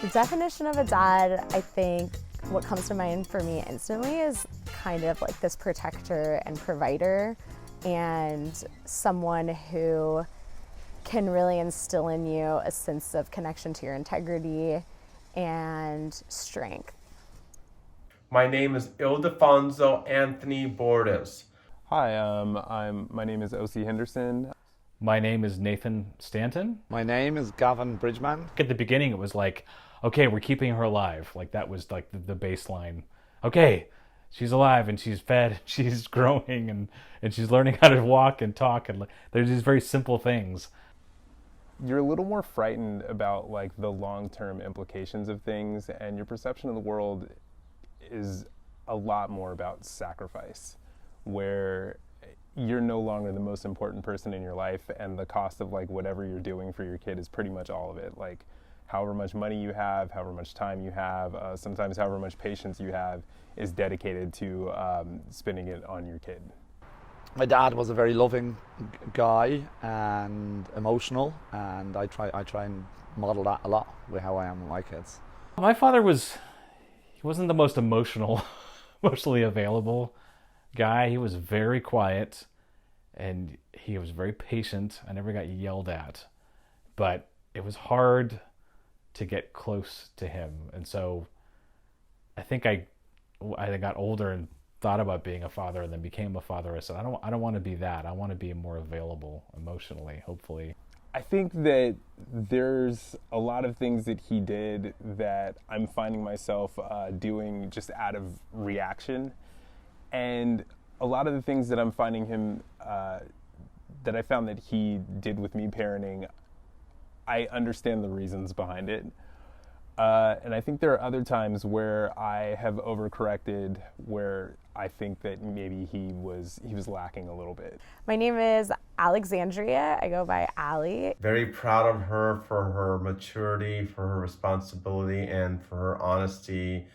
The definition of a dad, I think what comes to mind for me instantly is kind of like this protector and provider, and someone who can really instill in you a sense of connection to your integrity and strength. My name is Ildefonso Anthony Bordes. Hi, my name is O.C. Henderson. My name is Nathan Stanton. My name is Gavin Bridgman. At the beginning, it was like, okay, we're keeping her alive. Like that was like the baseline. Okay, she's alive and she's fed, and she's growing, and she's learning how to walk and talk, and there's these very simple things. You're a little more frightened about like the long-term implications of things, and your perception of the world is a lot more about sacrifice, where you're no longer the most important person in your life, and the cost of like whatever you're doing for your kid is pretty much all of it. Like however much money you have, however much time you have, sometimes however much patience you have is dedicated to spending it on your kid. My dad was a very loving guy and emotional, and I try and model that a lot with how I am with my kids. My father wasn't the most emotionally available guy. He was very quiet and he was very patient. I never got yelled at, but it was hard to get close to him. And so I think I got older and thought about being a father and then became a father. I said, I don't want to be that. I want to be more available emotionally, hopefully. I think that there's a lot of things that he did that I'm finding myself doing just out of reaction. And a lot of the things that I'm finding him, that I found that he did with me parenting, I understand the reasons behind it. And I think there are other times where I have overcorrected, where I think that maybe he was lacking a little bit. My name is Alexandria. I go by Allie. Very proud of her for her maturity, for her responsibility, and for her honesty.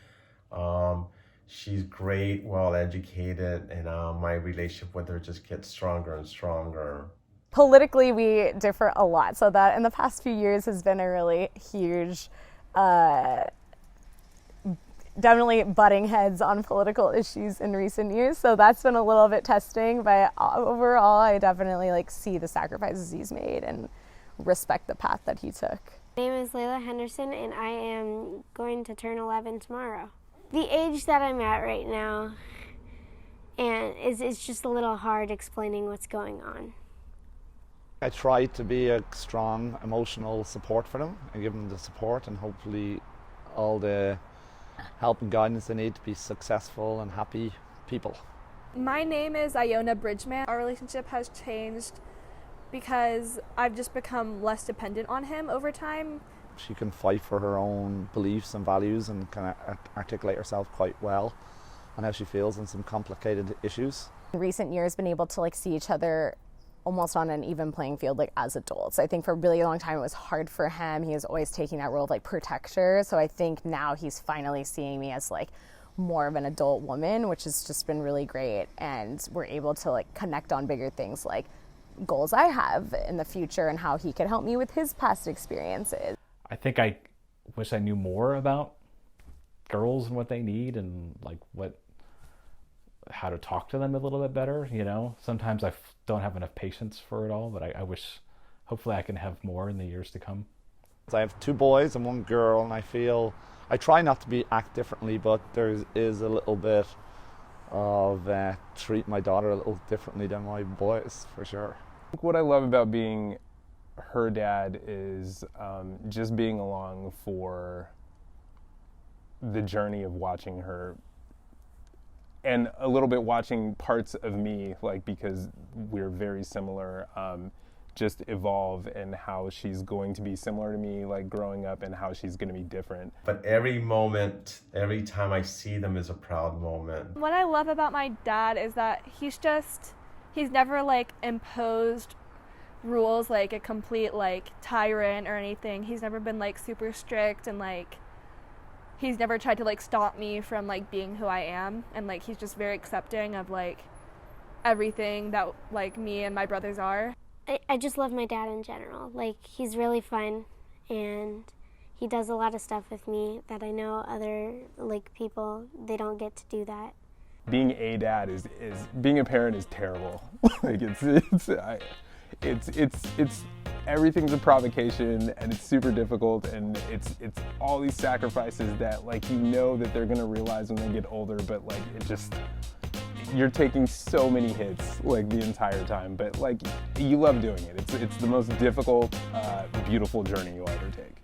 She's great, well educated, and my relationship with her just gets stronger and stronger. Politically, we differ a lot, so that in the past few years has been a really huge, definitely butting heads on political issues in recent years. So that's been a little bit testing, but overall, I definitely see the sacrifices he's made and respect the path that he took. My name is Layla Henderson, and I am going to turn 11 tomorrow. The age that I'm at right now, and it's just a little hard explaining what's going on. I try to be a strong emotional support for them and give them the support and hopefully all the help and guidance they need to be successful and happy people. My name is Iona Bridgman. Our relationship has changed because I've just become less dependent on him over time. She can fight for her own beliefs and values and can articulate herself quite well on how she feels on some complicated issues. In recent years, been able to see each other almost on an even playing field as adults. I think for a really long time it was hard for him. He was always taking that role of protector. So I think now he's finally seeing me as more of an adult woman, which has just been really great. And we're able to connect on bigger things like goals I have in the future and how he could help me with his past experiences. I think I wish I knew more about girls and what they need and how to talk to them a little bit better. Sometimes I don't have enough patience for it all, but I wish, hopefully I can have more in the years to come. I have 2 boys and 1 girl, and I try not to act differently, but there is a little bit of treat my daughter a little differently than my boys, for sure. What I love about being her dad is just being along for the journey of watching her, and a little bit watching parts of me, because we're very similar, just evolve, and how she's going to be similar to me growing up, and how she's going to be different. But every moment, every time I see them is a proud moment. What I love about my dad is that he's never imposed rules like a complete tyrant or anything. He's never been super strict, and he's never tried to stop me from being who I am, and he's just very accepting of everything that me and my brothers are. I just love my dad in general. He's really fun, and he does a lot of stuff with me that I know other like people, they don't get to do that. Being a dad is being a parent is terrible. Like it's everything's a provocation, and it's super difficult, and it's all these sacrifices that like you know that they're gonna realize when they get older, but like it just, you're taking so many hits like the entire time, but like you love doing it. It's the most difficult, beautiful journey you'll ever take.